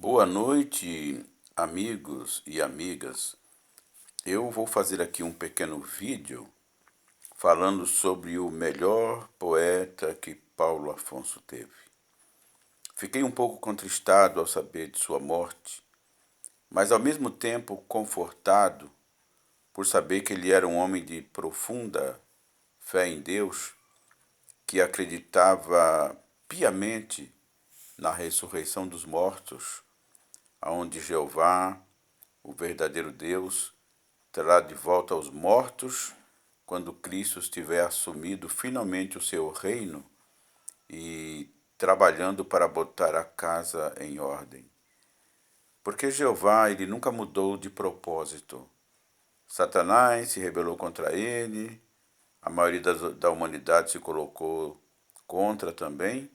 Boa noite, amigos e amigas. Eu vou fazer aqui um pequeno vídeo falando sobre o melhor poeta que Paulo Afonso teve. Fiquei um pouco contristado ao saber de sua morte, mas ao mesmo tempo confortado por saber que ele era um homem de profunda fé em Deus, que acreditava piamente na ressurreição dos mortos, aonde Jeová, o verdadeiro Deus, trará de volta aos mortos quando Cristo tiver assumido finalmente o seu reino e trabalhando para botar a casa em ordem. Porque Jeová, ele nunca mudou de propósito. Satanás se rebelou contra ele, a maioria da humanidade se colocou contra também,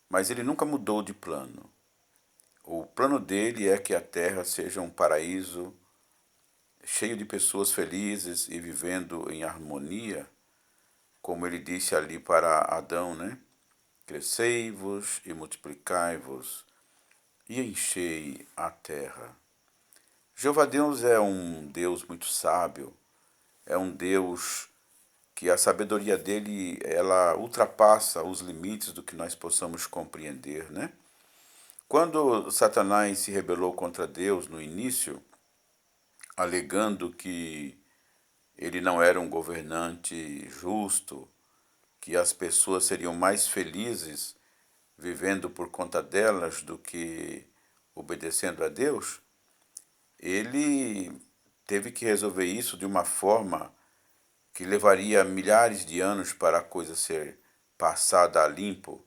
mas ele nunca mudou de plano. O plano dele é que a terra seja um paraíso cheio de pessoas felizes e vivendo em harmonia, como ele disse ali para Adão, né? Crescei-vos e multiplicai-vos e enchei a terra. Jeová Deus é um Deus muito sábio, é um Deus que a sabedoria dele, ela ultrapassa os limites do que nós possamos compreender, né? Quando Satanás se rebelou contra Deus no início, alegando que ele não era um governante justo, que as pessoas seriam mais felizes vivendo por conta delas do que obedecendo a Deus, ele teve que resolver isso de uma forma que levaria milhares de anos para a coisa ser passada a limpo.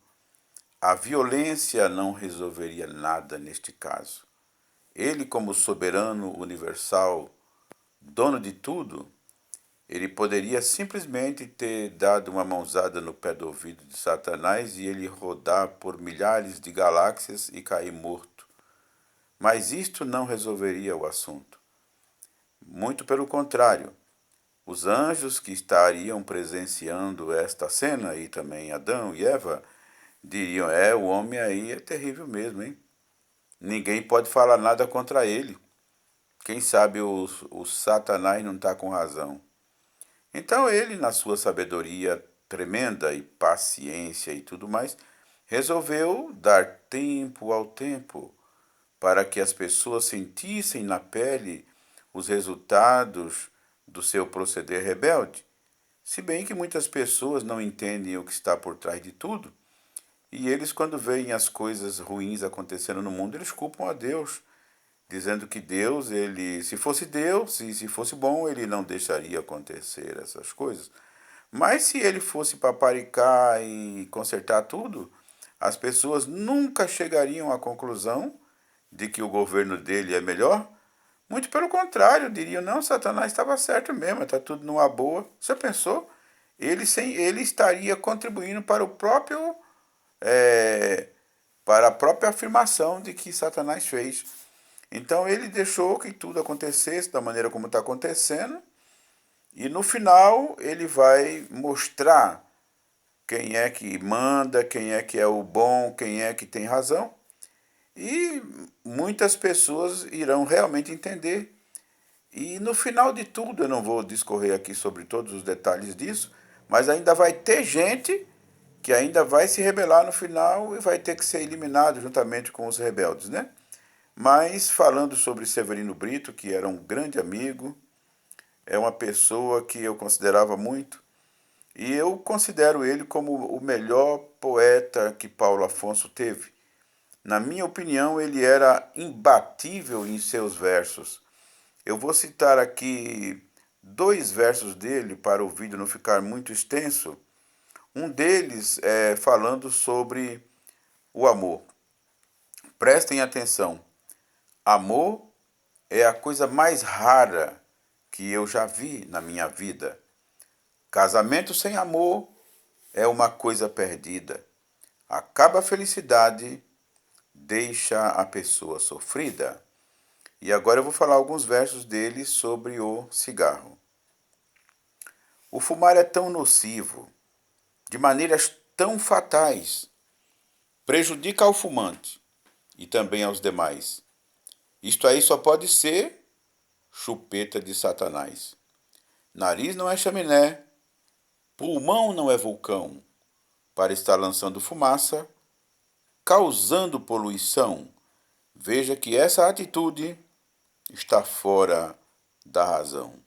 A violência não resolveria nada neste caso. Ele, como soberano universal, dono de tudo, ele poderia simplesmente ter dado uma mãozada no pé do ouvido de Satanás e ele rodar por milhares de galáxias e cair morto. Mas isto não resolveria o assunto. Muito pelo contrário, os anjos que estariam presenciando esta cena, e também Adão e Eva, diriam: o homem aí é terrível mesmo, hein? Ninguém pode falar nada contra ele. Quem sabe o Satanás não está com razão. Então ele, na sua sabedoria tremenda e paciência e tudo mais, resolveu dar tempo ao tempo para que as pessoas sentissem na pele os resultados do seu proceder rebelde. Se bem que muitas pessoas não entendem o que está por trás de tudo, e eles, quando veem as coisas ruins acontecendo no mundo, eles culpam a Deus, dizendo que Deus, ele, se fosse Deus e se fosse bom, ele não deixaria acontecer essas coisas. Mas se ele fosse paparicar e consertar tudo, as pessoas nunca chegariam à conclusão de que o governo dele é melhor. Muito pelo contrário, diriam: não, Satanás estava certo mesmo, está tudo numa boa. Você pensou? Ele estaria contribuindo para o próprio é, para a própria afirmação de que Satanás fez. Então ele deixou que tudo acontecesse da maneira como está acontecendo, e no final ele vai mostrar quem é que manda, quem é que é o bom, quem é que tem razão, e muitas pessoas irão realmente entender. E no final de tudo, eu não vou discorrer aqui sobre todos os detalhes disso, mas ainda vai ter gente que ainda vai se rebelar no final e vai ter que ser eliminado juntamente com os rebeldes, né? Mas falando sobre Severino Brito, que era um grande amigo, é uma pessoa que eu considerava muito, e eu considero ele como o melhor poeta que Paulo Afonso teve. Na minha opinião, ele era imbatível em seus versos. Eu vou citar aqui dois versos dele para o vídeo não ficar muito extenso. Um deles é falando sobre o amor. Prestem atenção. Amor é a coisa mais rara que eu já vi na minha vida. Casamento sem amor é uma coisa perdida. Acaba a felicidade, deixa a pessoa sofrida. E agora eu vou falar alguns versos dele sobre o cigarro. O fumar é tão nocivo, de maneiras tão fatais, prejudica ao fumante, e também aos demais. Isto aí só pode ser chupeta de Satanás. Nariz não é chaminé, pulmão não é vulcão, para estar lançando fumaça, causando poluição. Veja que essa atitude está fora da razão.